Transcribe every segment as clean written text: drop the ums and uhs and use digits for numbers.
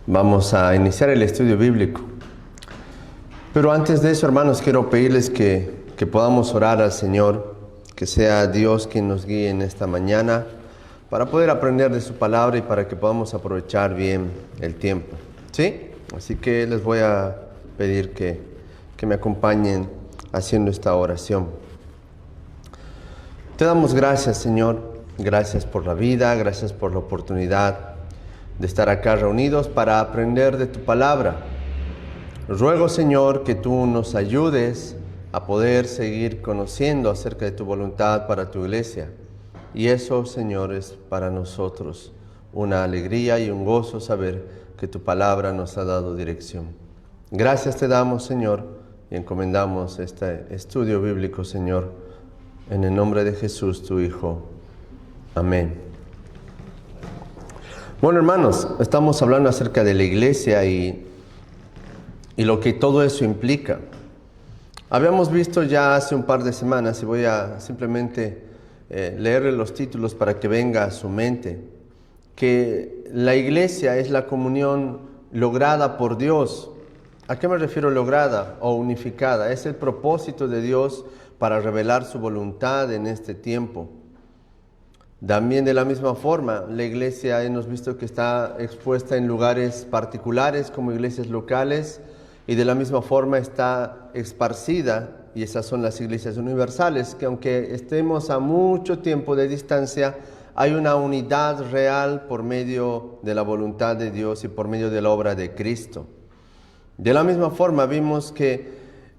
Vamos a iniciar el estudio bíblico. Pero antes de eso, hermanos, quiero pedirles que podamos orar al Señor, que sea Dios quien nos guíe en esta mañana, para poder aprender de su palabra y para que podamos aprovechar bien el tiempo. ¿Sí? Así que les voy a pedir que me acompañen haciendo esta oración. Te damos gracias, Señor. Gracias por la vida, gracias por la oportunidad de estar acá reunidos para aprender de tu palabra. Ruego, Señor, que tú nos ayudes a poder seguir conociendo acerca de tu voluntad para tu iglesia. Y eso, Señor, es para nosotros una alegría y un gozo saber que tu palabra nos ha dado dirección. Gracias te damos, Señor, y encomendamos este estudio bíblico, Señor, en el nombre de Jesús, tu Hijo. Amén. Bueno, hermanos, estamos hablando acerca de la iglesia y lo que todo eso implica. Habíamos visto ya hace un par de semanas, y voy a simplemente leerle los títulos para que venga a su mente, que la iglesia es la comunión lograda por Dios. ¿A qué me refiero lograda o unificada? Es el propósito de Dios para revelar su voluntad en este tiempo. También de la misma forma, la iglesia hemos visto que está expuesta en lugares particulares como iglesias locales y de la misma forma está esparcida, y esas son las iglesias universales, que aunque estemos a mucho tiempo de distancia, hay una unidad real por medio de la voluntad de Dios y por medio de la obra de Cristo. De la misma forma vimos que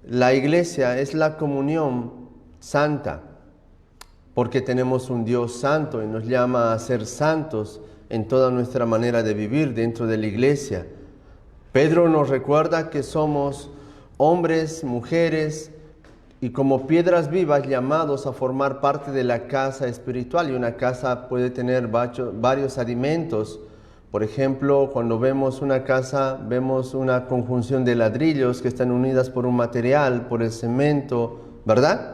la iglesia es la comunión santa, porque tenemos un Dios santo y nos llama a ser santos en toda nuestra manera de vivir dentro de la iglesia. Pedro nos recuerda que somos hombres, mujeres y como piedras vivas llamados a formar parte de la casa espiritual, y una casa puede tener varios alimentos. Por ejemplo, cuando vemos una casa, vemos una conjunción de ladrillos que están unidas por un material, por el cemento, ¿verdad?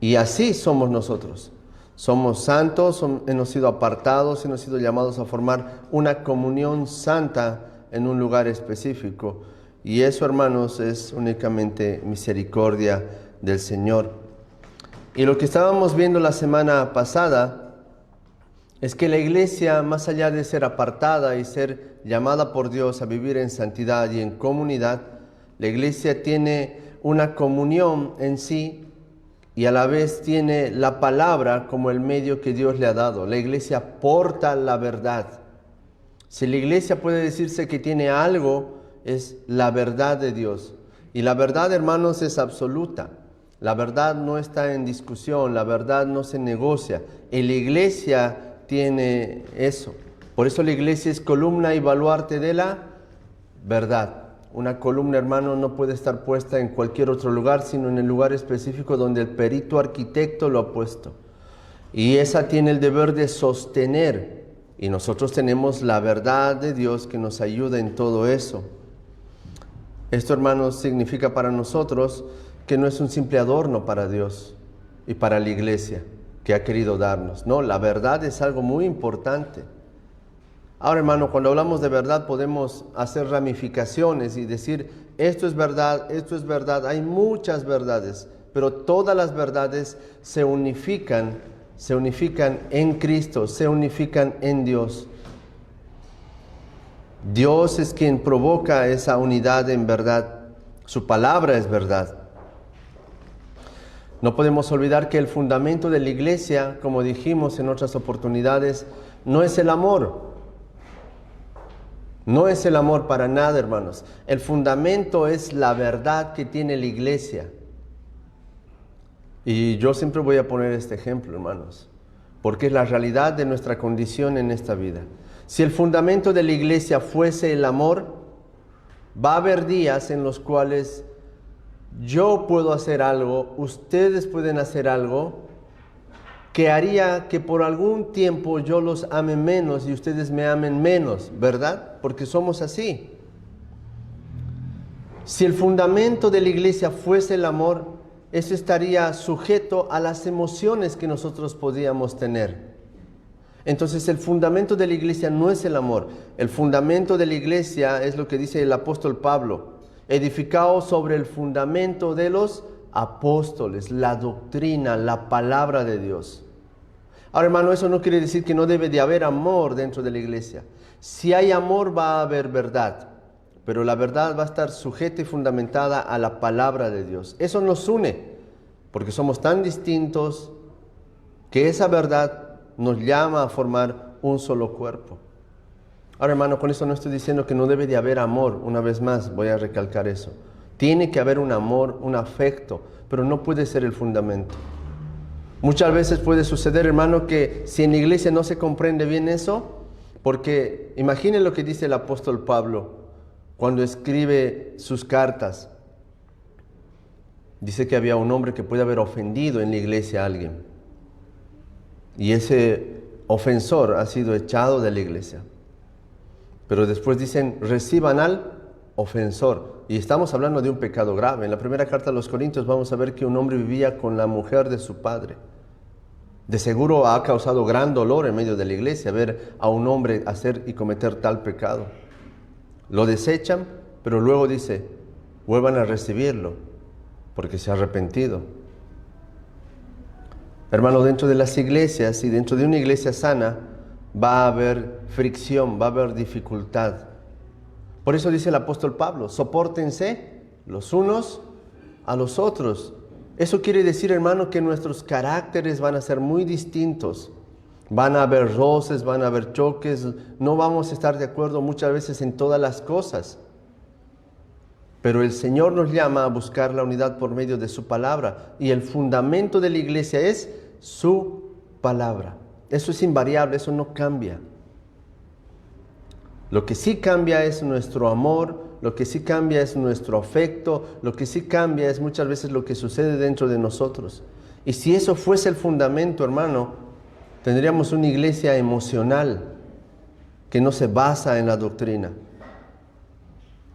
Y así somos nosotros. Somos santos, hemos sido apartados, hemos sido llamados a formar una comunión santa en un lugar específico. Y eso, hermanos, es únicamente misericordia del Señor. Y lo que estábamos viendo la semana pasada es que la iglesia, más allá de ser apartada y ser llamada por Dios a vivir en santidad y en comunidad, la iglesia tiene una comunión en sí y a la vez tiene la palabra como el medio que Dios le ha dado. La iglesia porta la verdad. Si la iglesia puede decirse que tiene algo, es la verdad de Dios. Y la verdad, hermanos, es absoluta. La verdad no está en discusión, la verdad no se negocia. Y la iglesia tiene eso. Por eso la iglesia es columna y baluarte de la verdad. Una columna, hermano, no puede estar puesta en cualquier otro lugar, sino en el lugar específico donde el perito arquitecto lo ha puesto. Y esa tiene el deber de sostener. Y nosotros tenemos la verdad de Dios que nos ayuda en todo eso. Esto, hermanos, significa para nosotros que no es un simple adorno para Dios y para la iglesia que ha querido darnos. No, la verdad es algo muy importante. Ahora, hermano, cuando hablamos de verdad podemos hacer ramificaciones y decir, esto es verdad, hay muchas verdades, pero todas las verdades se unifican en Cristo, se unifican en Dios. Dios es quien provoca esa unidad en verdad, su palabra es verdad. No podemos olvidar que el fundamento de la iglesia, como dijimos en otras oportunidades, no es el amor. No es el amor para nada, hermanos. El fundamento es la verdad que tiene la iglesia. Y yo siempre voy a poner este ejemplo, hermanos, porque es la realidad de nuestra condición en esta vida. Si el fundamento de la iglesia fuese el amor, va a haber días en los cuales yo puedo hacer algo, ustedes pueden hacer algo, que haría que por algún tiempo yo los ame menos y ustedes me amen menos, ¿verdad? Porque somos así. Si el fundamento de la iglesia fuese el amor, eso estaría sujeto a las emociones que nosotros podíamos tener. Entonces el fundamento de la iglesia no es el amor. El fundamento de la iglesia es lo que dice el apóstol Pablo: edificado sobre el fundamento de los apóstoles, la doctrina, la palabra de Dios. Ahora, hermano, eso no quiere decir que no debe de haber amor dentro de la iglesia. Si hay amor, va a haber verdad, pero la verdad va a estar sujeta y fundamentada a la palabra de Dios. Eso nos une, porque somos tan distintos que esa verdad nos llama a formar un solo cuerpo. Ahora, hermano, con eso no estoy diciendo que no debe de haber amor. Una vez más voy a recalcar eso. Tiene que haber un amor, un afecto, pero no puede ser el fundamento. Muchas veces puede suceder, hermano, que si en la iglesia no se comprende bien eso, porque imaginen lo que dice el apóstol Pablo cuando escribe sus cartas. Dice que había un hombre que puede haber ofendido en la iglesia a alguien, y ese ofensor ha sido echado de la iglesia. Pero después dicen, reciban al ofensor. Y estamos hablando de un pecado grave. En la primera carta a los Corintios vamos a ver que un hombre vivía con la mujer de su padre. De seguro ha causado gran dolor en medio de la iglesia ver a un hombre hacer y cometer tal pecado. Lo desechan, pero luego dice, vuelvan a recibirlo, porque se ha arrepentido. Hermano, dentro de las iglesias y dentro de una iglesia sana va a haber fricción, va a haber dificultad. Por eso dice el apóstol Pablo, sopórtense los unos a los otros. Eso quiere decir, hermano, que nuestros caracteres van a ser muy distintos. Van a haber roces, van a haber choques, no vamos a estar de acuerdo muchas veces en todas las cosas. Pero el Señor nos llama a buscar la unidad por medio de su palabra. Y el fundamento de la iglesia es su palabra. Eso es invariable, eso no cambia. Lo que sí cambia es nuestro amor, lo que sí cambia es nuestro afecto, lo que sí cambia es muchas veces lo que sucede dentro de nosotros. Y si eso fuese el fundamento, hermano, tendríamos una iglesia emocional que no se basa en la doctrina.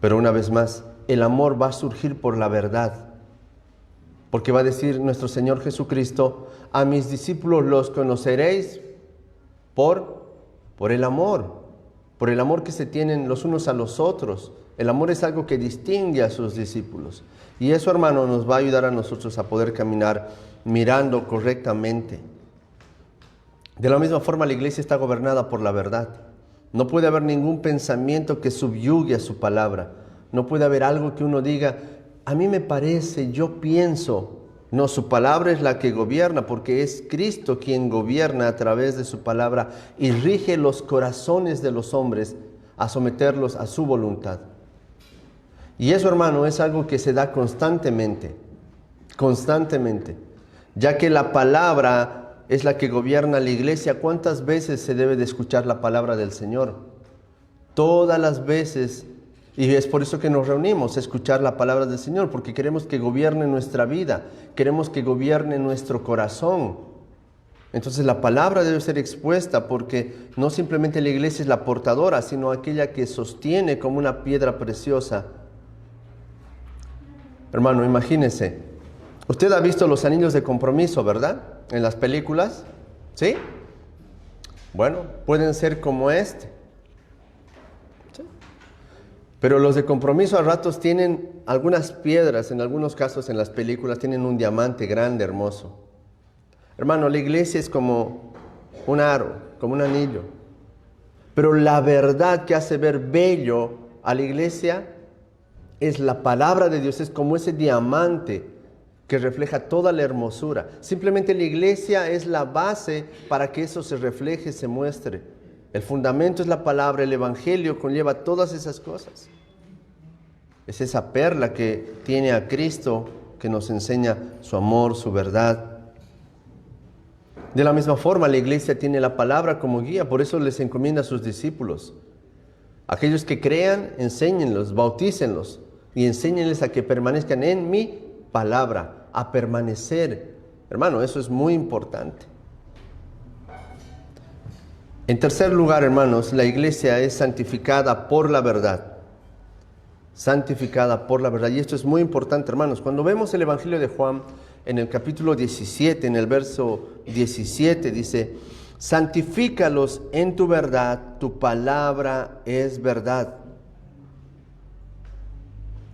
Pero una vez más, el amor va a surgir por la verdad. Porque va a decir nuestro Señor Jesucristo, a mis discípulos los conoceréis por el amor que se tienen los unos a los otros. El amor es algo que distingue a sus discípulos. Y eso, hermano, nos va a ayudar a nosotros a poder caminar mirando correctamente. De la misma forma, la iglesia está gobernada por la verdad. No puede haber ningún pensamiento que subyugue a su palabra. No puede haber algo que uno diga, a mí me parece, yo pienso. No, su palabra es la que gobierna, porque es Cristo quien gobierna a través de su palabra y rige los corazones de los hombres a someterlos a su voluntad. Y eso, hermano, es algo que se da constantemente, ya que la palabra es la que gobierna la iglesia. ¿Cuántas veces se debe de escuchar la palabra del Señor? Todas las veces. Y es por eso que nos reunimos, a escuchar la palabra del Señor, porque queremos que gobierne nuestra vida, queremos que gobierne nuestro corazón. Entonces la palabra debe ser expuesta, porque no simplemente la iglesia es la portadora, sino aquella que sostiene como una piedra preciosa. Hermano, imagínese, usted ha visto los anillos de compromiso, ¿verdad? En las películas, ¿sí? Bueno, pueden ser como este. Pero los de compromiso a ratos tienen algunas piedras, en algunos casos en las películas tienen un diamante grande, hermoso. Hermano, la iglesia es como un aro, como un anillo. Pero la verdad que hace ver bello a la iglesia es la palabra de Dios, es como ese diamante que refleja toda la hermosura. Simplemente la iglesia es la base para que eso se refleje, se muestre. El fundamento es la palabra, el evangelio conlleva todas esas cosas. Es esa perla que tiene a Cristo que nos enseña su amor, su verdad. De la misma forma, la iglesia tiene la palabra como guía, por eso les encomienda a sus discípulos. Aquellos que crean, enséñenlos, bautícenlos y enséñenles a que permanezcan en mi palabra, a permanecer. Hermano, eso es muy importante. En tercer lugar, hermanos, la iglesia es santificada por la verdad. Santificada por la verdad. Y esto es muy importante, hermanos. Cuando vemos el Evangelio de Juan, en el capítulo 17, en el verso 17, dice, Santifícalos en tu verdad, tu palabra es verdad.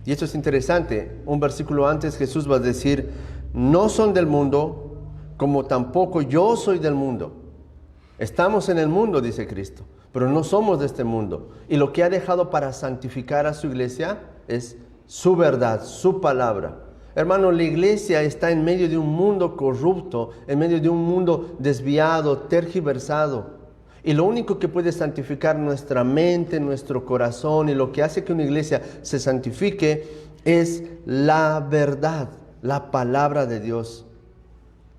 Y esto es interesante. Un versículo antes Jesús va a decir, no son del mundo, como tampoco yo soy del mundo. Estamos en el mundo, dice Cristo, pero no somos de este mundo. Y lo que ha dejado para santificar a su iglesia es su verdad, su palabra. Hermano, la iglesia está en medio de un mundo corrupto, en medio de un mundo desviado, tergiversado. Y lo único que puede santificar nuestra mente, nuestro corazón, y lo que hace que una iglesia se santifique es la verdad, la palabra de Dios.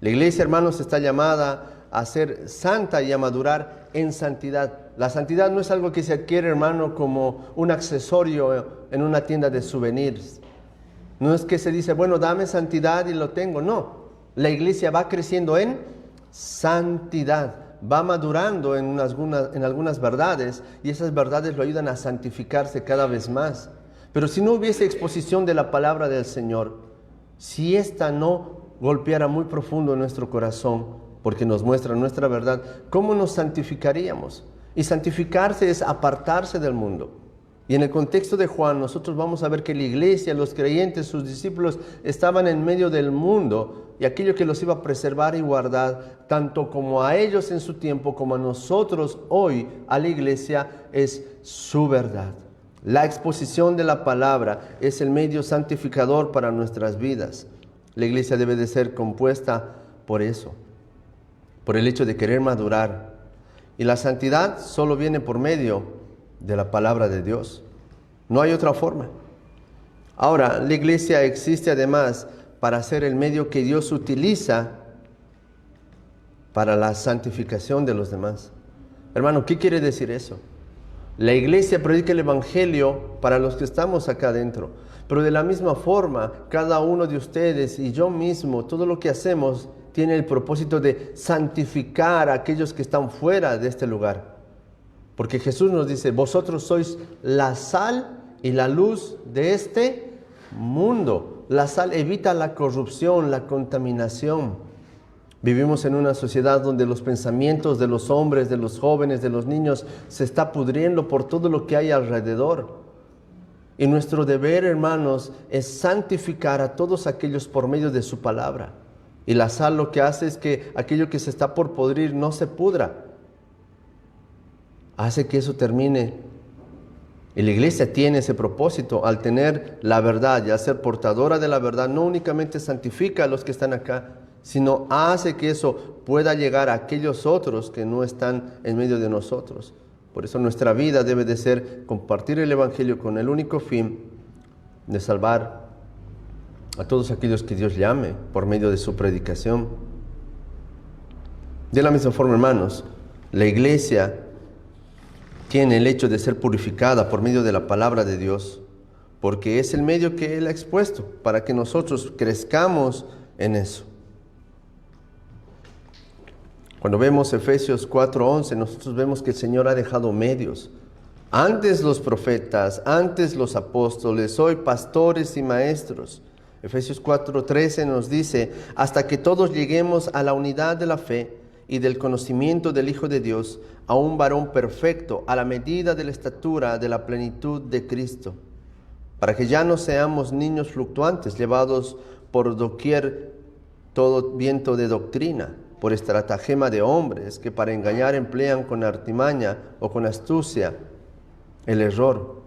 La iglesia, hermanos, está llamada a ser santa y a madurar en santidad. La santidad no es algo que se adquiere, hermano, como un accesorio en una tienda de souvenirs. No es que se dice, bueno, dame santidad y lo tengo. No, la iglesia va creciendo en santidad, va madurando en algunas verdades, y esas verdades lo ayudan a santificarse cada vez más. Pero si no hubiese exposición de la palabra del Señor, si esta no golpeara muy profundo en nuestro corazón, porque nos muestra nuestra verdad, ¿cómo nos santificaríamos? Y santificarse es apartarse del mundo. Y en el contexto de Juan, nosotros vamos a ver que la iglesia, los creyentes, sus discípulos, estaban en medio del mundo, y aquello que los iba a preservar y guardar, tanto como a ellos en su tiempo, como a nosotros hoy, a la iglesia, es su verdad. La exposición de la palabra es el medio santificador para nuestras vidas. La iglesia debe de ser compuesta por eso, por el hecho de querer madurar. Y la santidad solo viene por medio de la palabra de Dios. No hay otra forma. Ahora, la iglesia existe además para ser el medio que Dios utiliza para la santificación de los demás. Hermano, ¿qué quiere decir eso? La iglesia predica el evangelio para los que estamos acá adentro, pero de la misma forma, cada uno de ustedes y yo mismo, todo lo que hacemos tiene el propósito de santificar a aquellos que están fuera de este lugar. Porque Jesús nos dice, vosotros sois la sal y la luz de este mundo. La sal evita la corrupción, la contaminación. Vivimos en una sociedad donde los pensamientos de los hombres, de los jóvenes, de los niños, se está pudriendo por todo lo que hay alrededor. Y nuestro deber, hermanos, es santificar a todos aquellos por medio de su palabra. Y la sal lo que hace es que aquello que se está por podrir no se pudra. Hace que eso termine. Y la iglesia tiene ese propósito. Al tener la verdad y al ser portadora de la verdad, no únicamente santifica a los que están acá, sino hace que eso pueda llegar a aquellos otros que no están en medio de nosotros. Por eso nuestra vida debe de ser compartir el evangelio con el único fin de salvar a todos aquellos que Dios llame por medio de su predicación. De la misma forma, hermanos, la iglesia tiene el hecho de ser purificada por medio de la palabra de Dios, porque es el medio que Él ha expuesto para que nosotros crezcamos en eso. Cuando vemos Efesios 4:11, nosotros vemos que el Señor ha dejado medios. Antes los profetas, antes los apóstoles, hoy pastores y maestros. Efesios 4:13 nos dice, hasta que todos lleguemos a la unidad de la fe y del conocimiento del Hijo de Dios, a un varón perfecto, a la medida de la estatura de la plenitud de Cristo, para que ya no seamos niños fluctuantes, llevados por doquier todo viento de doctrina, por estratagema de hombres que para engañar emplean con artimaña o con astucia el error.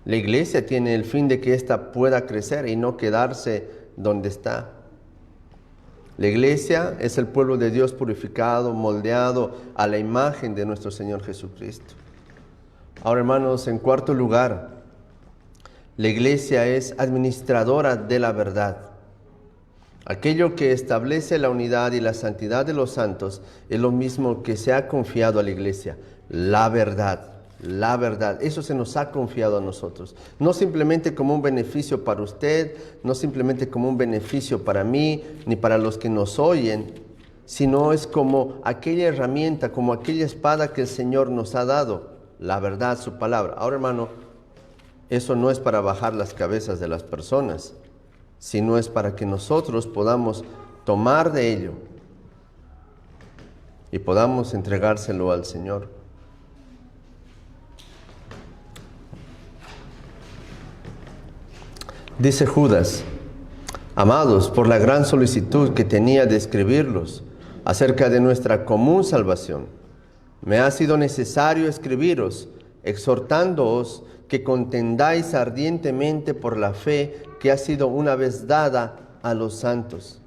La iglesia tiene el fin de que ésta pueda crecer y no quedarse donde está. La iglesia es el pueblo de Dios purificado, moldeado a la imagen de nuestro Señor Jesucristo. Ahora, hermanos, en cuarto lugar, la iglesia es administradora de la verdad. Aquello que establece la unidad y la santidad de los santos es lo mismo que se ha confiado a la iglesia, la verdad. La verdad, eso se nos ha confiado a nosotros, no simplemente como un beneficio para usted, no simplemente como un beneficio para mí, ni para los que nos oyen, sino es como aquella herramienta, como aquella espada que el Señor nos ha dado, la verdad, su palabra. Ahora, hermano, eso no es para bajar las cabezas de las personas, sino es para que nosotros podamos tomar de ello y podamos entregárselo al Señor. Dice Judas: amados, por la gran solicitud que tenía de escribirlos acerca de nuestra común salvación, me ha sido necesario escribiros, exhortándoos que contendáis ardientemente por la fe que ha sido una vez dada a los santos.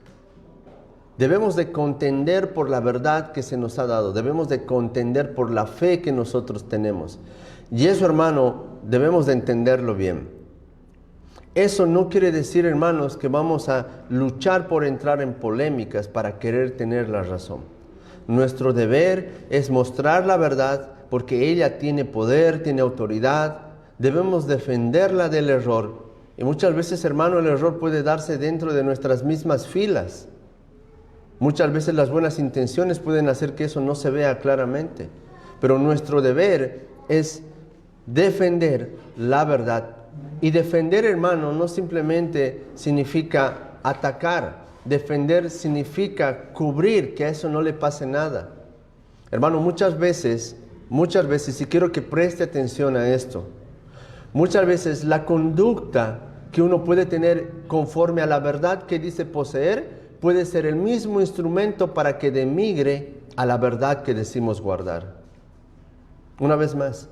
Debemos de contender por la verdad que se nos ha dado. Debemos de contender por la fe que nosotros tenemos. Y eso, hermano, debemos de entenderlo bien. Eso no quiere decir, hermanos, que vamos a luchar por entrar en polémicas para querer tener la razón. Nuestro deber es mostrar la verdad porque ella tiene poder, tiene autoridad. Debemos defenderla del error. Y muchas veces, hermano, el error puede darse dentro de nuestras mismas filas. Muchas veces las buenas intenciones pueden hacer que eso no se vea claramente. Pero nuestro deber es defender la verdad. Y defender, hermano, no simplemente significa atacar. Defender significa cubrir, que a eso no le pase nada. Hermano, muchas veces, y quiero que preste atención a esto, muchas veces la conducta que uno puede tener conforme a la verdad que dice poseer puede ser el mismo instrumento para que denigre a la verdad que decimos guardar. Una vez más,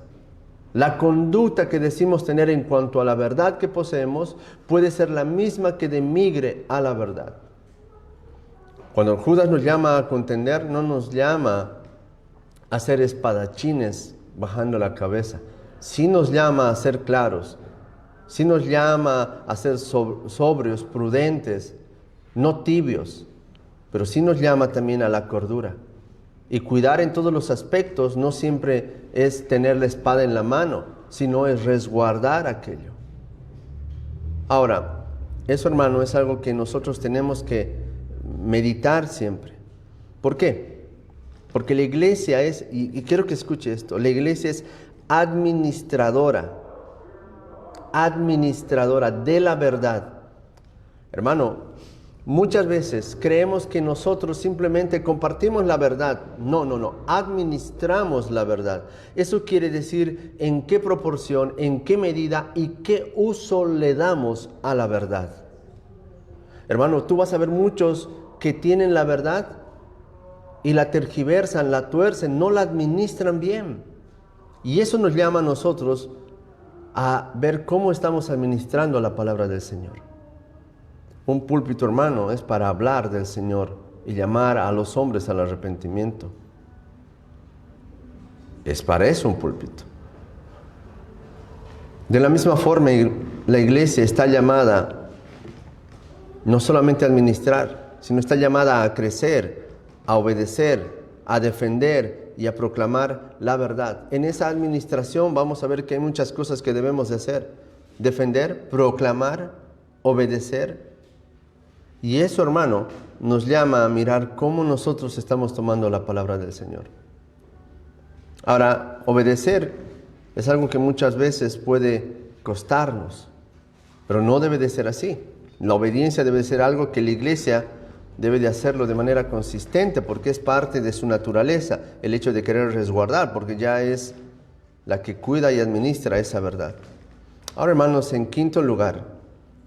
la conducta que decimos tener en cuanto a la verdad que poseemos puede ser la misma que denigre a la verdad. Cuando Judas nos llama a contender, no nos llama a ser espadachines bajando la cabeza. Sí nos llama a ser claros, sí nos llama a ser sobrios, prudentes, no tibios, pero sí nos llama también a la cordura. Y cuidar en todos los aspectos no siempre es tener la espada en la mano, sino es resguardar aquello. Ahora, eso, hermano, es algo que nosotros tenemos que meditar siempre. ¿Por qué? Porque la iglesia es, y quiero que escuche esto, la iglesia es administradora de la verdad. Hermano, muchas veces creemos que nosotros simplemente compartimos la verdad. No, administramos la verdad. Eso quiere decir en qué proporción, en qué medida y qué uso le damos a la verdad. Hermano, tú vas a ver muchos que tienen la verdad y la tergiversan, la tuercen, no la administran bien. Y eso nos llama a nosotros a ver cómo estamos administrando la palabra del Señor. Un púlpito, hermano, es para hablar del Señor y llamar a los hombres al arrepentimiento. Es para eso un púlpito. De la misma forma, la iglesia está llamada no solamente a administrar, sino está llamada a crecer, a obedecer, a defender y a proclamar la verdad. En esa administración vamos a ver que hay muchas cosas que debemos de hacer. Defender, proclamar, obedecer. Y eso, hermano, nos llama a mirar cómo nosotros estamos tomando la palabra del Señor. Ahora, obedecer es algo que muchas veces puede costarnos, pero no debe de ser así. La obediencia debe ser algo que la iglesia debe de hacerlo de manera consistente, porque es parte de su naturaleza, el hecho de querer resguardar, porque ya es la que cuida y administra esa verdad. Ahora, hermanos, en quinto lugar,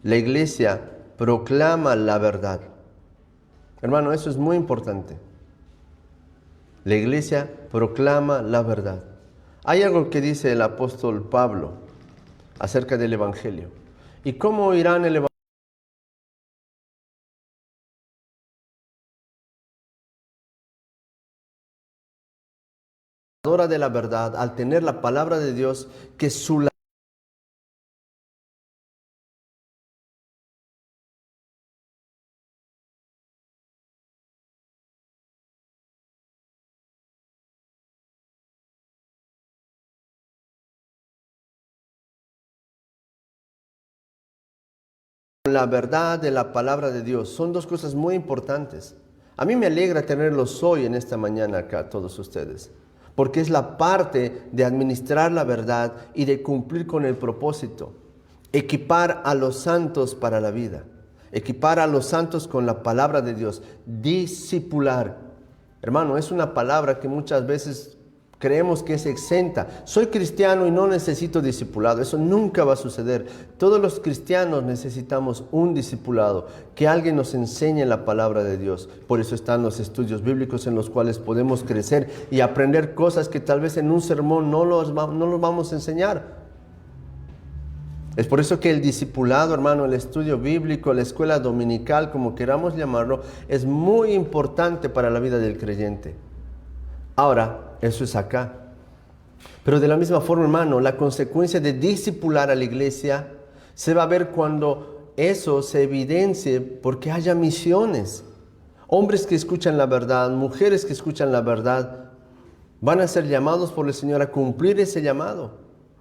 la iglesia proclama la verdad. Hermano, eso es muy importante. La iglesia proclama la verdad. Hay algo que dice el apóstol Pablo acerca del evangelio. ¿Y cómo oirán el evangelio? De la verdad, al tener la palabra de Dios, que su la verdad de la palabra de Dios son dos cosas muy importantes. A mí me alegra tenerlos hoy en esta mañana acá, todos ustedes, porque es la parte de administrar la verdad y de cumplir con el propósito, equipar a los santos para la vida, equipar a los santos con la palabra de Dios, discipular. Hermano, es una palabra que muchas veces creemos que es exenta. Soy cristiano y no necesito discipulado. Eso nunca va a suceder. Todos los cristianos necesitamos un discipulado, que alguien nos enseñe la palabra de Dios. Por eso están los estudios bíblicos en los cuales podemos crecer y aprender cosas que tal vez en un sermón no los vamos a enseñar. Es por eso que el discipulado, hermano, el estudio bíblico, la escuela dominical, como queramos llamarlo, es muy importante para la vida del creyente. Ahora, eso es acá. Pero de la misma forma, hermano, la consecuencia de discipular a la iglesia se va a ver cuando eso se evidencie porque haya misiones. Hombres que escuchan la verdad, mujeres que escuchan la verdad, van a ser llamados por el Señor a cumplir ese llamado,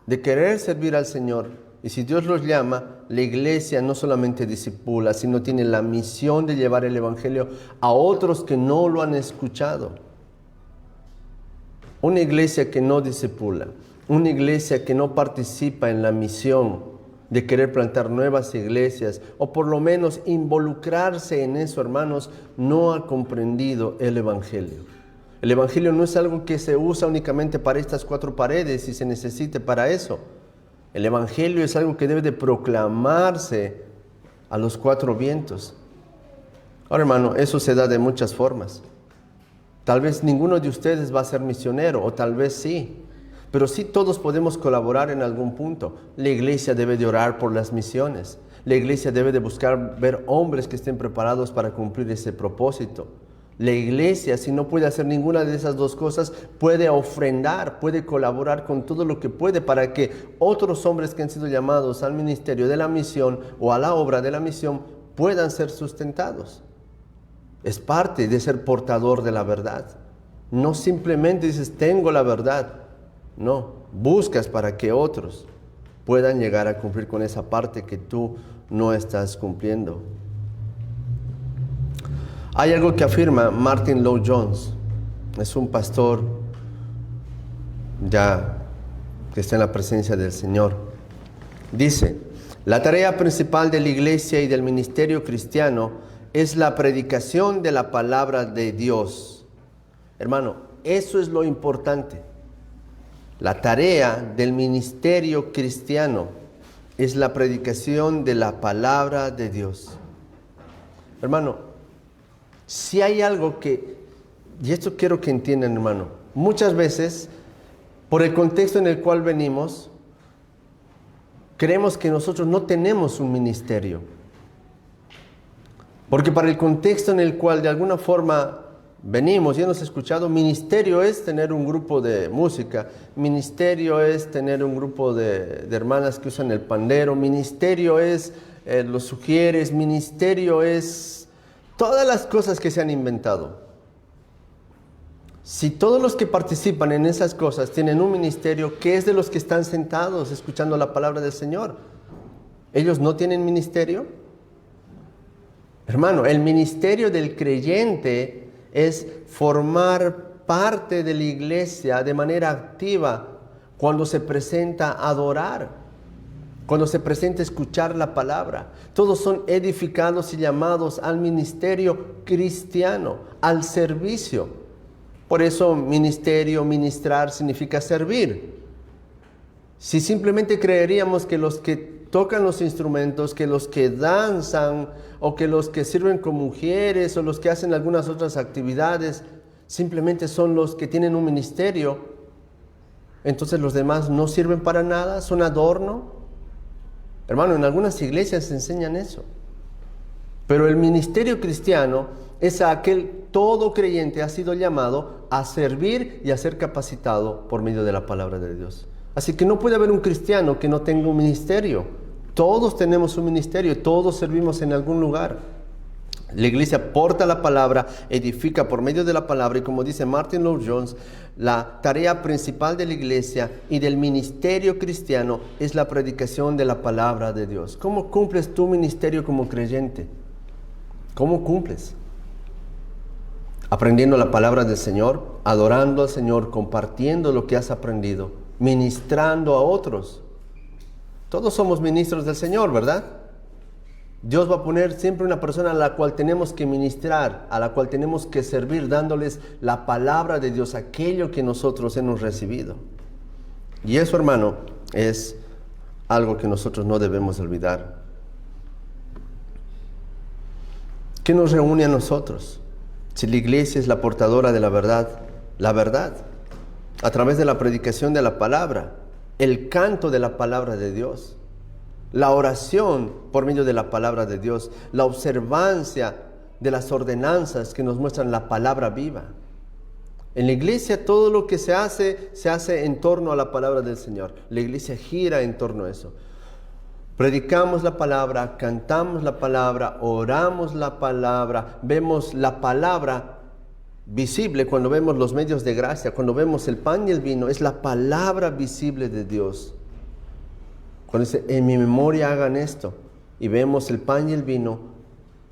de querer servir al Señor. Y si Dios los llama, la iglesia no solamente discipula, sino tiene la misión de llevar el evangelio a otros que no lo han escuchado. Una iglesia que no discipula, una iglesia que no participa en la misión de querer plantar nuevas iglesias, o por lo menos involucrarse en eso, hermanos, no ha comprendido el evangelio. El evangelio no es algo que se usa únicamente para estas 4 paredes y se necesite para eso. El evangelio es algo que debe de proclamarse a los 4 vientos. Ahora, hermano, eso se da de muchas formas. Tal vez ninguno de ustedes va a ser misionero, o tal vez sí. Pero sí todos podemos colaborar en algún punto. La iglesia debe de orar por las misiones. La iglesia debe de buscar ver hombres que estén preparados para cumplir ese propósito. La iglesia, si no puede hacer ninguna de esas 2 cosas, puede ofrendar, puede colaborar con todo lo que puede para que otros hombres que han sido llamados al ministerio de la misión o a la obra de la misión puedan ser sustentados. Es parte de ser portador de la verdad. No simplemente dices, tengo la verdad. No, buscas para que otros puedan llegar a cumplir con esa parte que tú no estás cumpliendo. Hay algo que afirma Martin Lloyd-Jones. Es un pastor ya que está en la presencia del Señor. Dice, la tarea principal de la iglesia y del ministerio cristiano es la predicación de la palabra de Dios. Hermano, eso es lo importante. La tarea del ministerio cristiano es la predicación de la palabra de Dios. Hermano, si hay algo que, y esto quiero que entiendan, hermano, muchas veces, por el contexto en el cual venimos, creemos que nosotros no tenemos un ministerio. Porque para el contexto en el cual de alguna forma venimos y hemos escuchado, ministerio es tener un grupo de música, ministerio es tener un grupo de hermanas que usan el pandero, ministerio es los sugieres, ministerio es todas las cosas que se han inventado. Si todos los que participan en esas cosas tienen un ministerio, ¿qué es de los que están sentados escuchando la palabra del Señor? ¿Ellos no tienen ministerio? Hermano, el ministerio del creyente es formar parte de la iglesia de manera activa cuando se presenta a adorar, cuando se presenta a escuchar la palabra. Todos son edificados y llamados al ministerio cristiano, al servicio. Por eso ministerio, ministrar significa servir. Si simplemente creeríamos que los que tocan los instrumentos, que los que danzan o que los que sirven con mujeres o los que hacen algunas otras actividades simplemente son los que tienen un ministerio, entonces los demás no sirven para nada, son adorno. Hermano, en algunas iglesias se enseñan eso. Pero el ministerio cristiano es aquel, todo creyente ha sido llamado a servir y a ser capacitado por medio de la palabra de Dios. Así que no puede haber un cristiano que no tenga un ministerio. Todos tenemos un ministerio, todos servimos en algún lugar. La iglesia porta la palabra, edifica por medio de la palabra, y como dice Martin Lloyd-Jones, la tarea principal de la iglesia y del ministerio cristiano es la predicación de la palabra de Dios. ¿Cómo cumples tu ministerio como creyente? ¿Cómo cumples? Aprendiendo la palabra del Señor, adorando al Señor, compartiendo lo que has aprendido, ministrando a otros. Todos somos ministros del Señor, ¿verdad? Dios va a poner siempre una persona a la cual tenemos que ministrar, a la cual tenemos que servir, dándoles la palabra de Dios, aquello que nosotros hemos recibido. Y eso, hermano, es algo que nosotros no debemos olvidar. ¿Qué nos reúne a nosotros? Si la iglesia es la portadora de la verdad, a través de la predicación de la palabra, el canto de la palabra de Dios, la oración por medio de la palabra de Dios, la observancia de las ordenanzas que nos muestran la palabra viva. En la iglesia todo lo que se hace en torno a la palabra del Señor. La iglesia gira en torno a eso. Predicamos la palabra, cantamos la palabra, oramos la palabra, vemos la palabra visible cuando vemos los medios de gracia, cuando vemos el pan y el vino, es la palabra visible de Dios. Cuando dice, en mi memoria hagan esto, y vemos el pan y el vino,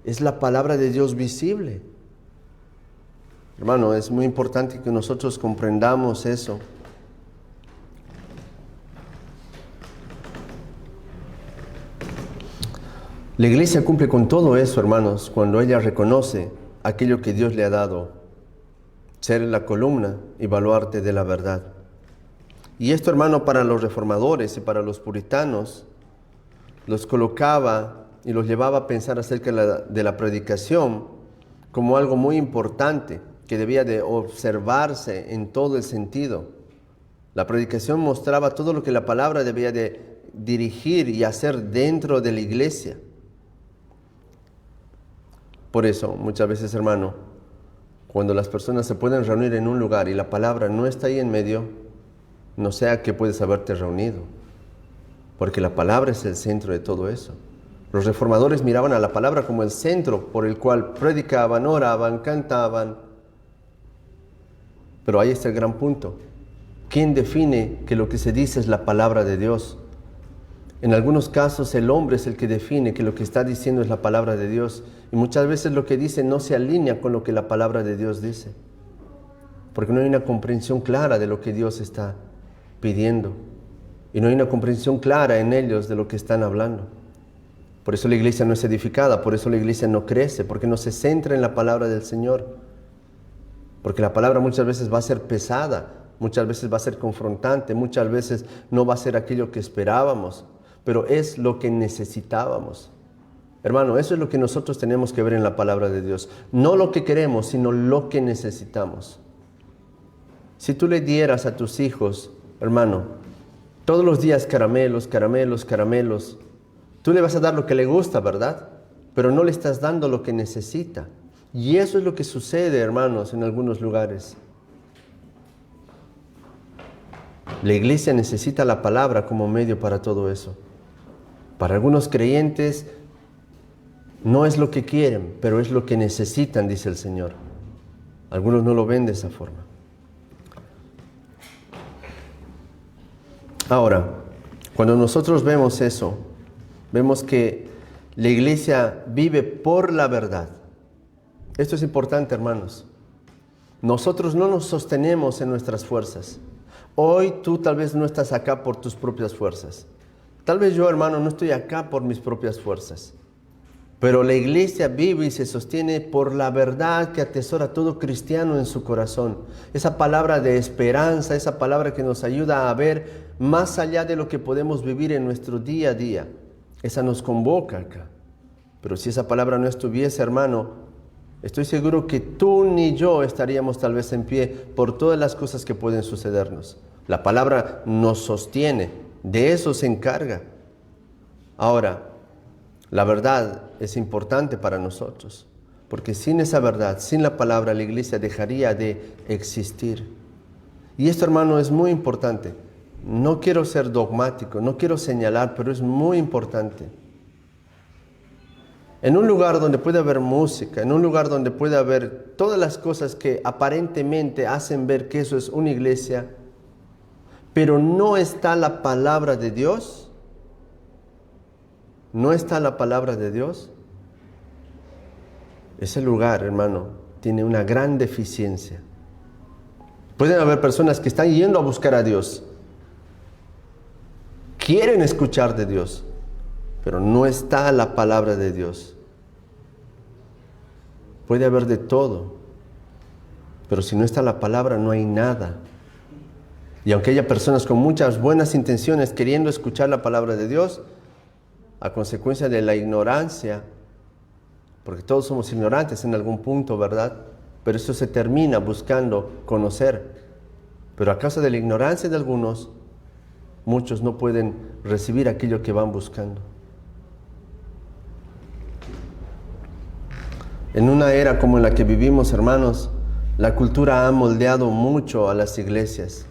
es la palabra de Dios visible. Hermano, es muy importante que nosotros comprendamos eso. La iglesia cumple con todo eso, hermanos, cuando ella reconoce aquello que Dios le ha dado, ser la columna y baluarte de la verdad. Y esto, hermano, para los reformadores y para los puritanos, los colocaba y los llevaba a pensar acerca de la predicación como algo muy importante que debía de observarse en todo el sentido. La predicación mostraba todo lo que la palabra debía de dirigir y hacer dentro de la iglesia. Por eso, muchas veces, hermano, cuando las personas se pueden reunir en un lugar y la palabra no está ahí en medio, no sea que puedes haberte reunido, porque la palabra es el centro de todo eso. Los reformadores miraban a la palabra como el centro por el cual predicaban, oraban, cantaban. Pero ahí está el gran punto. ¿Quién define que lo que se dice es la palabra de Dios? En algunos casos el hombre es el que define que lo que está diciendo es la palabra de Dios, y muchas veces lo que dice no se alinea con lo que la palabra de Dios dice, porque no hay una comprensión clara de lo que Dios está pidiendo, y no hay una comprensión clara en ellos de lo que están hablando. Por eso la iglesia no es edificada, por eso la iglesia no crece, porque no se centra en la palabra del Señor, porque la palabra muchas veces va a ser pesada, muchas veces va a ser confrontante, muchas veces no va a ser aquello que esperábamos, pero es lo que necesitábamos. Hermano, eso es lo que nosotros tenemos que ver en la palabra de Dios. No lo que queremos, sino lo que necesitamos. Si tú le dieras a tus hijos, hermano, todos los días caramelos, caramelos, caramelos, tú le vas a dar lo que le gusta, ¿verdad? Pero no le estás dando lo que necesita. Y eso es lo que sucede, hermanos, en algunos lugares. La iglesia necesita la palabra como medio para todo eso. Para algunos creyentes no es lo que quieren, pero es lo que necesitan, dice el Señor. Algunos no lo ven de esa forma. Ahora, cuando nosotros vemos eso, vemos que la iglesia vive por la verdad. Esto es importante, hermanos. Nosotros no nos sostenemos en nuestras fuerzas. Hoy tú tal vez no estás acá por tus propias fuerzas. Tal vez yo, hermano, no estoy acá por mis propias fuerzas. Pero la iglesia vive y se sostiene por la verdad que atesora todo cristiano en su corazón. Esa palabra de esperanza, esa palabra que nos ayuda a ver más allá de lo que podemos vivir en nuestro día a día. Esa nos convoca acá. Pero si esa palabra no estuviese, hermano, estoy seguro que tú ni yo estaríamos tal vez en pie por todas las cosas que pueden sucedernos. La palabra nos sostiene, de eso se encarga. Ahora, la verdad es importante para nosotros, porque sin esa verdad, sin la palabra, la iglesia dejaría de existir. Y esto, hermano, es muy importante. No quiero ser dogmático, no quiero señalar, pero es muy importante. En un lugar donde puede haber música, en un lugar donde puede haber todas las cosas que aparentemente hacen ver que eso es una iglesia, pero no está la palabra de Dios, no está la palabra de Dios, ese lugar, hermano, tiene una gran deficiencia. Pueden haber personas que están yendo a buscar a Dios, quieren escuchar de Dios, pero no está la palabra de Dios. Puede haber de todo, pero si no está la palabra no hay nada. Y aunque haya personas con muchas buenas intenciones queriendo escuchar la palabra de Dios, a consecuencia de la ignorancia, porque todos somos ignorantes en algún punto, ¿verdad? Pero eso se termina buscando conocer. Pero a causa de la ignorancia de algunos, muchos no pueden recibir aquello que van buscando. En una era como en la que vivimos, hermanos, la cultura ha moldeado mucho a las iglesias.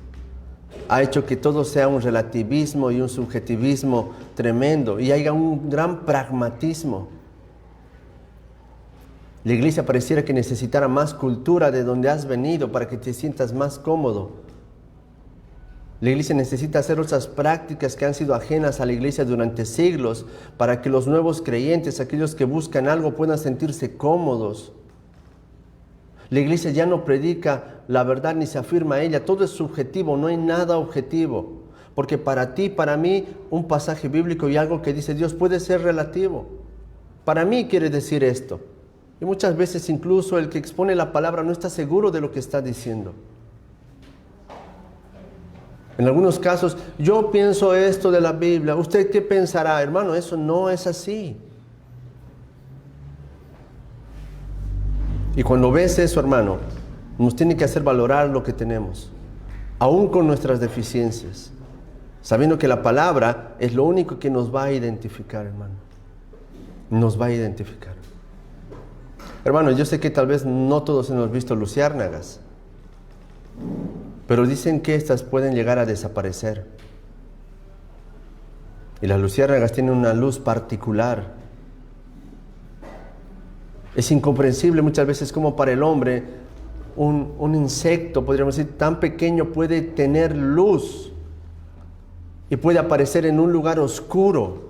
Ha hecho que todo sea un relativismo y un subjetivismo tremendo y haya un gran pragmatismo. La iglesia pareciera que necesitara más cultura de donde has venido para que te sientas más cómodo. La iglesia necesita hacer otras prácticas que han sido ajenas a la iglesia durante siglos para que los nuevos creyentes, aquellos que buscan algo, puedan sentirse cómodos. La iglesia ya no predica la verdad ni se afirma a ella, todo es subjetivo, no hay nada objetivo. Porque para ti, para mí, un pasaje bíblico y algo que dice Dios puede ser relativo. Para mí quiere decir esto. Y muchas veces incluso el que expone la palabra no está seguro de lo que está diciendo. En algunos casos, yo pienso esto de la Biblia, ¿usted qué pensará? Hermano, eso no es así. Y cuando ves eso, hermano, nos tiene que hacer valorar lo que tenemos, aún con nuestras deficiencias, sabiendo que la palabra es lo único que nos va a identificar, hermano. Nos va a identificar. Hermano, yo sé que tal vez no todos hemos visto luciérnagas, pero dicen que estas pueden llegar a desaparecer. Y las luciérnagas tienen una luz particular. Es incomprensible muchas veces cómo para el hombre un insecto, podríamos decir, tan pequeño puede tener luz y puede aparecer en un lugar oscuro.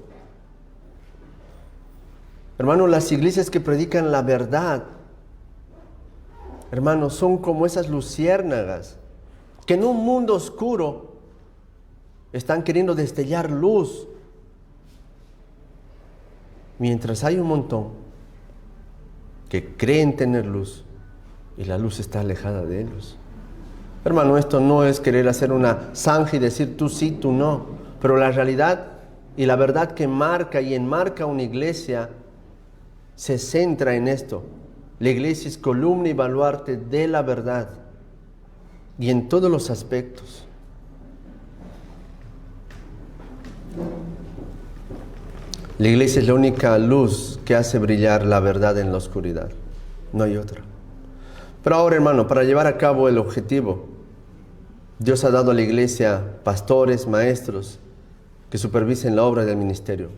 Hermano, las iglesias que predican la verdad, hermanos, son como esas luciérnagas que en un mundo oscuro están queriendo destellar luz, mientras hay un montón que creen tener luz y la luz está alejada de ellos. Hermano, esto no es querer hacer una zanja y decir tú sí, tú no, pero la realidad y la verdad que marca y enmarca una iglesia se centra en esto. La iglesia es columna y baluarte de la verdad y en todos los aspectos. La iglesia es la única luz que hace brillar la verdad en la oscuridad. No hay otra. Pero ahora, hermano, para llevar a cabo el objetivo, Dios ha dado a la iglesia pastores, maestros, que supervisen la obra del ministerio.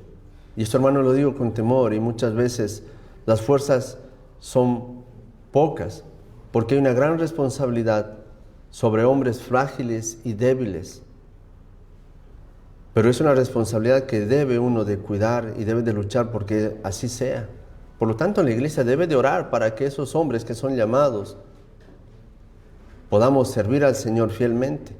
Y esto, hermano, lo digo con temor y muchas veces las fuerzas son pocas, porque hay una gran responsabilidad sobre hombres frágiles y débiles. Pero es una responsabilidad que debe uno de cuidar y debe de luchar porque así sea. Por lo tanto, la iglesia debe de orar para que esos hombres que son llamados podamos servir al Señor fielmente.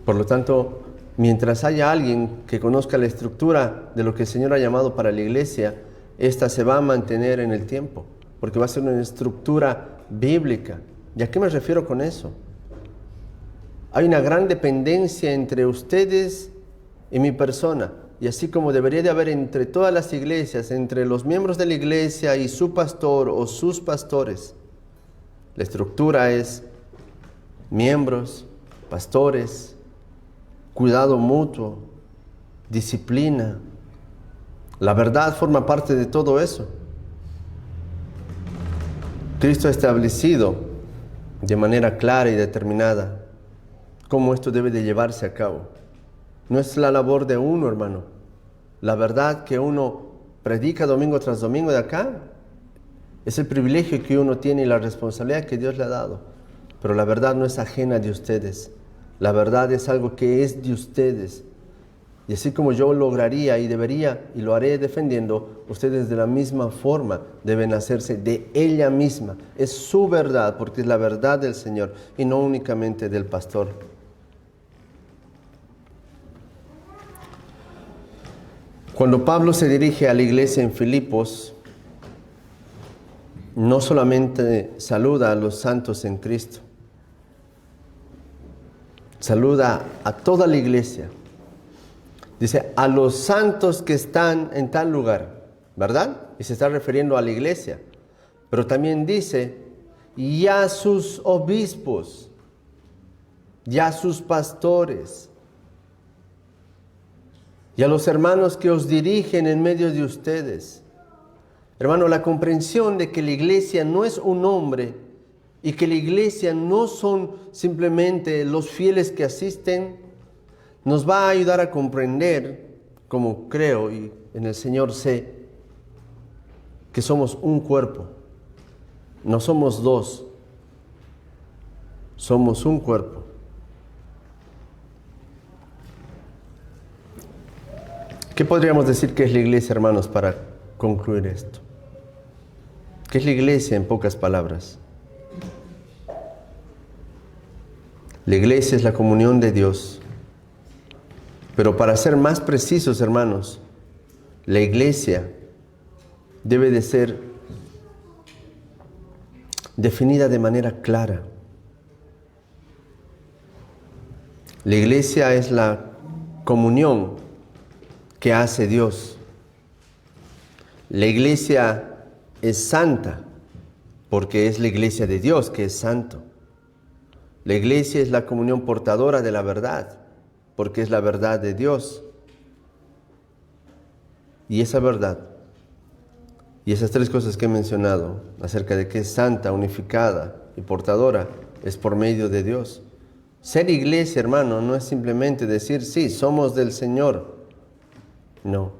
Por lo tanto, mientras haya alguien que conozca la estructura de lo que el Señor ha llamado para la iglesia, esta se va a mantener en el tiempo, porque va a ser una estructura bíblica. ¿Y a qué me refiero con eso? Hay una gran dependencia entre ustedes y mi persona, y así como debería de haber entre todas las iglesias, entre los miembros de la iglesia y su pastor o sus pastores. La estructura es miembros, pastores, cuidado mutuo, disciplina. La verdad forma parte de todo eso. Cristo ha establecido de manera clara y determinada cómo esto debe de llevarse a cabo. No es la labor de uno, hermano. La verdad que uno predica domingo tras domingo de acá es el privilegio que uno tiene y la responsabilidad que Dios le ha dado. Pero la verdad no es ajena de ustedes. La verdad es algo que es de ustedes. Y así como yo lograría y debería y lo haré defendiendo, ustedes de la misma forma deben hacerse de ella misma. Es su verdad, porque es la verdad del Señor y no únicamente del pastor. Cuando Pablo se dirige a la iglesia en Filipos, no solamente saluda a los santos en Cristo, saluda a toda la iglesia. Dice, a los santos que están en tal lugar, ¿verdad? Y se está refiriendo a la iglesia. Pero también dice, y a sus obispos, y a sus pastores, y a los hermanos que os dirigen en medio de ustedes. Hermano, la comprensión de que la iglesia no es un hombre y que la iglesia no son simplemente los fieles que asisten, nos va a ayudar a comprender, como creo y en el Señor sé, que somos un cuerpo. No somos dos, somos un cuerpo. ¿Qué podríamos decir que es la iglesia, hermanos, para concluir esto? ¿Qué es la iglesia en pocas palabras? La iglesia es la comunión de Dios. Pero para ser más precisos, hermanos, la iglesia debe de ser definida de manera clara. La iglesia es la comunión que hace Dios. La iglesia es santa porque es la iglesia de Dios que es santo. La iglesia es la comunión portadora de la verdad porque es la verdad de Dios. Y esa verdad y esas tres cosas que he mencionado acerca de que es santa, unificada y portadora es por medio de Dios. Ser iglesia, hermano, no es simplemente decir, sí, somos del Señor. No,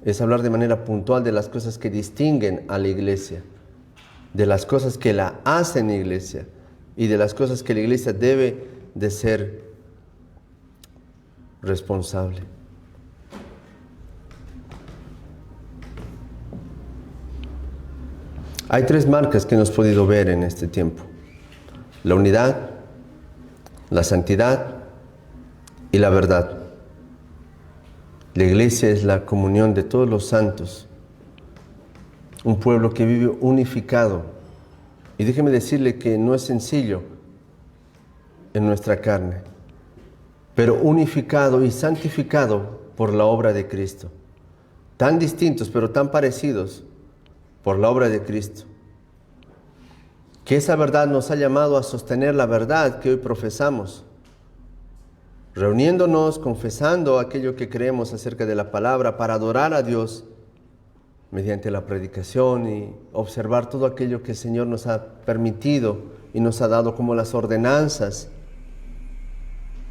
es hablar de manera puntual de las cosas que distinguen a la iglesia, de las cosas que la hacen iglesia y de las cosas que la iglesia debe de ser responsable. Hay tres marcas que hemos podido ver en este tiempo: la unidad, la santidad y la verdad. La iglesia es la comunión de todos los santos, un pueblo que vive unificado. Y déjeme decirle que no es sencillo en nuestra carne, pero unificado y santificado por la obra de Cristo. Tan distintos, pero tan parecidos por la obra de Cristo. Que esa verdad nos ha llamado a sostener la verdad que hoy profesamos, reuniéndonos, confesando aquello que creemos acerca de la palabra para adorar a Dios mediante la predicación y observar todo aquello que el Señor nos ha permitido y nos ha dado como las ordenanzas.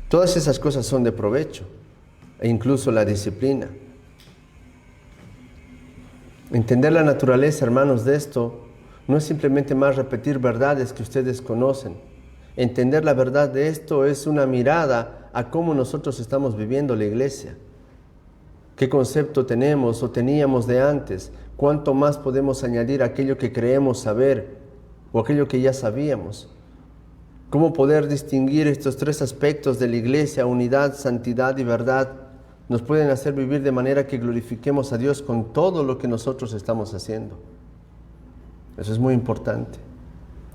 Todas esas cosas son de provecho, e incluso la disciplina. Entender la naturaleza, hermanos, de esto no es simplemente más repetir verdades que ustedes conocen. Entender la verdad de esto es una mirada a cómo nosotros estamos viviendo la iglesia. ¿Qué concepto tenemos o teníamos de antes? ¿Cuánto más podemos añadir aquello que creemos saber o aquello que ya sabíamos? ¿Cómo poder distinguir estos tres aspectos de la iglesia, unidad, santidad y verdad? Nos pueden hacer vivir de manera que glorifiquemos a Dios con todo lo que nosotros estamos haciendo. Eso es muy importante.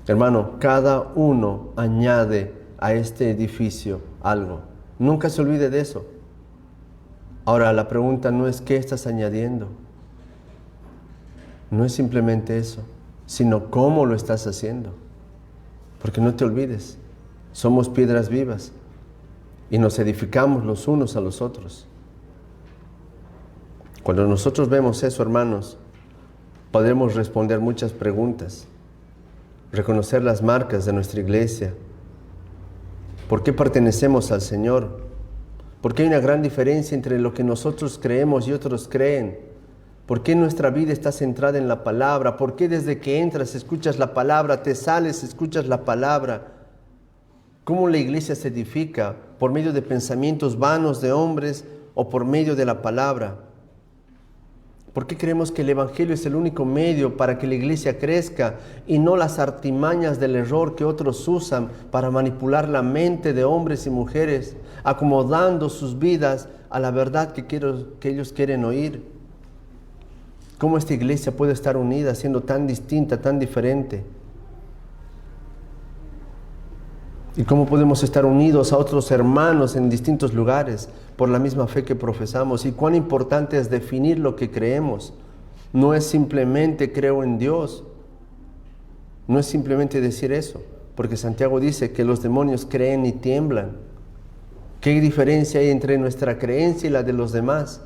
Hermano, cada uno añade a este edificio algo. Nunca se olvide de eso. Ahora, la pregunta no es qué estás añadiendo. No es simplemente eso, sino cómo lo estás haciendo. Porque no te olvides, somos piedras vivas y nos edificamos los unos a los otros. Cuando nosotros vemos eso, hermanos, podremos responder muchas preguntas, reconocer las marcas de nuestra iglesia. ¿Por qué pertenecemos al Señor? ¿Por qué hay una gran diferencia entre lo que nosotros creemos y otros creen? ¿Por qué nuestra vida está centrada en la palabra? ¿Por qué desde que entras escuchas la palabra, te sales, escuchas la palabra? ¿Cómo la iglesia se edifica? ¿Por medio de pensamientos vanos de hombres o por medio de la palabra? ¿Por qué creemos que el Evangelio es el único medio para que la iglesia crezca y no las artimañas del error que otros usan para manipular la mente de hombres y mujeres acomodando sus vidas a la verdad que ellos quieren oír. ¿Cómo esta iglesia puede estar unida siendo tan distinta, tan diferente? ¿Y cómo podemos estar unidos a otros hermanos en distintos lugares por la misma fe que profesamos? Y cuán importante es definir lo que creemos. No es simplemente creo en Dios. No es simplemente decir eso, porque Santiago dice que los demonios creen y tiemblan. ¿Qué diferencia hay entre nuestra creencia y la de los demás?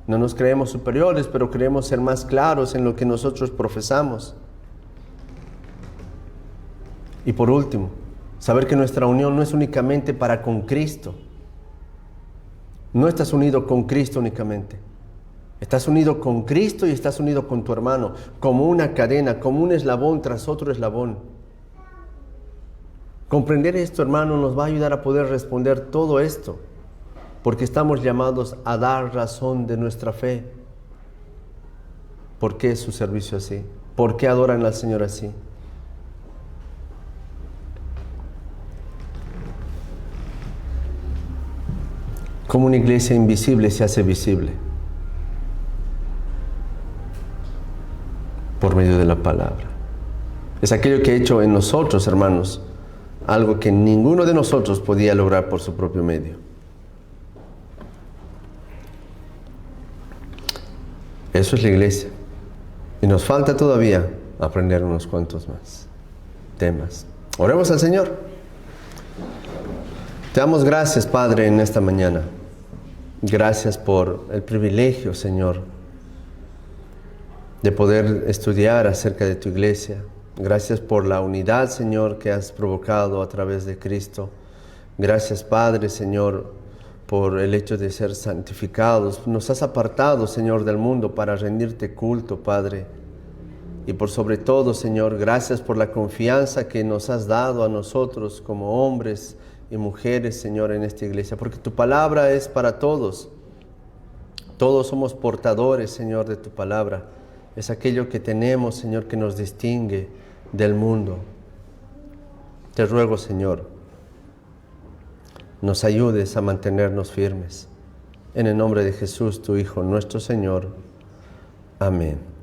No nos creemos superiores, pero creemos ser más claros en lo que nosotros profesamos. Y por último, saber que nuestra unión no es únicamente para con Cristo. No estás unido con Cristo únicamente. Estás unido con Cristo y estás unido con tu hermano, como una cadena, como un eslabón tras otro eslabón. Comprender esto, hermano, nos va a ayudar a poder responder todo esto, porque estamos llamados a dar razón de nuestra fe. ¿Por qué es su servicio así? ¿Por qué adoran al Señor así? Como una iglesia invisible se hace visible por medio de la palabra. Es aquello que ha hecho en nosotros, hermanos, algo que ninguno de nosotros podía lograr por su propio medio. Eso es la iglesia. Y nos falta todavía aprender unos cuantos más temas. Oremos al Señor. Te damos gracias, Padre, en esta mañana. Gracias por el privilegio, Señor, de poder estudiar acerca de tu iglesia. Gracias por la unidad, Señor, que has provocado a través de Cristo. Gracias, Padre, Señor, por el hecho de ser santificados. Nos has apartado, Señor, del mundo para rendirte culto, Padre. Y por sobre todo, Señor, gracias por la confianza que nos has dado a nosotros como hombres y mujeres, Señor, en esta iglesia. Porque tu palabra es para todos. Todos somos portadores, Señor, de tu palabra. Es aquello que tenemos, Señor, que nos distingue del mundo. Te ruego, Señor, nos ayudes a mantenernos firmes. En el nombre de Jesús, tu Hijo, nuestro Señor. Amén.